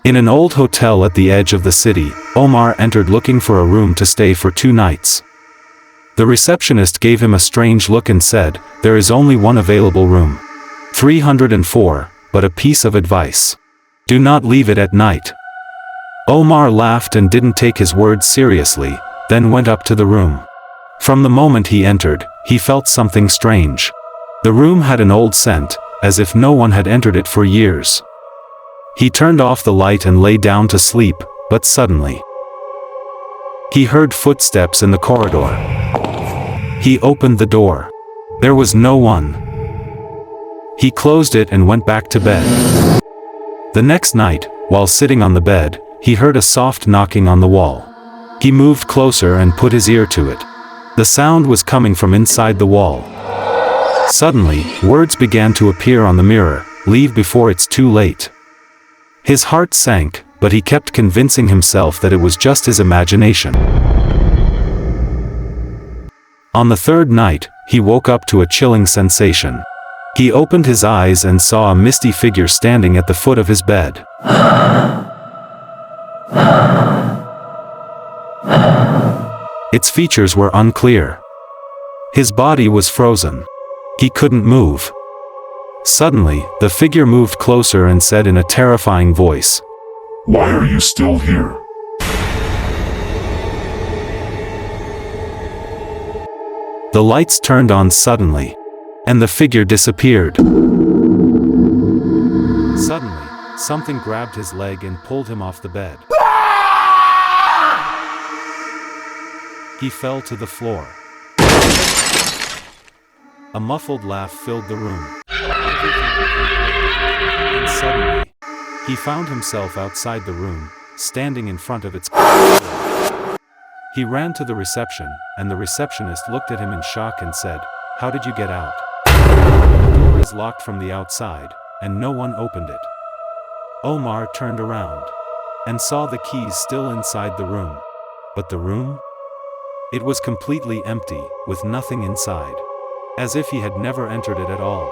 In an old hotel at the edge of the city, Omar entered looking for a room to stay for 2 nights. The receptionist gave him a strange look and said, "There is only one available room. 304, but a piece of advice. Do not leave it at night." Omar laughed and didn't take his words seriously, then went up to the room. From the moment he entered, he felt something strange. The room had an old scent, as if no one had entered it for years. He turned off the light and lay down to sleep, but suddenly he heard footsteps in the corridor. He opened the door. There was no one. He closed it and went back to bed. The next night, while sitting on the bed, he heard a soft knocking on the wall. He moved closer and put his ear to it. The sound was coming from inside the wall. Suddenly, words began to appear on the mirror, "Leave before it's too late." His heart sank, but he kept convincing himself that it was just his imagination. On the 3rd night, he woke up to a chilling sensation. He opened his eyes and saw a misty figure standing at the foot of his bed. Its features were unclear. His body was frozen. He couldn't move. Suddenly, the figure moved closer and said in a terrifying voice, "Why are you still here?" The lights turned on suddenly, and the figure disappeared. Suddenly, something grabbed his leg and pulled him off the bed. He fell to the floor. A muffled laugh filled the room. And suddenly, he found himself outside the room, standing in front of its door. He ran to the reception, and the receptionist looked at him in shock and said, "How did you get out? The door is locked from the outside, and no one opened it." Omar turned around and saw the keys still inside the room. But the room? It was completely empty, with nothing inside. As if he had never entered it at all.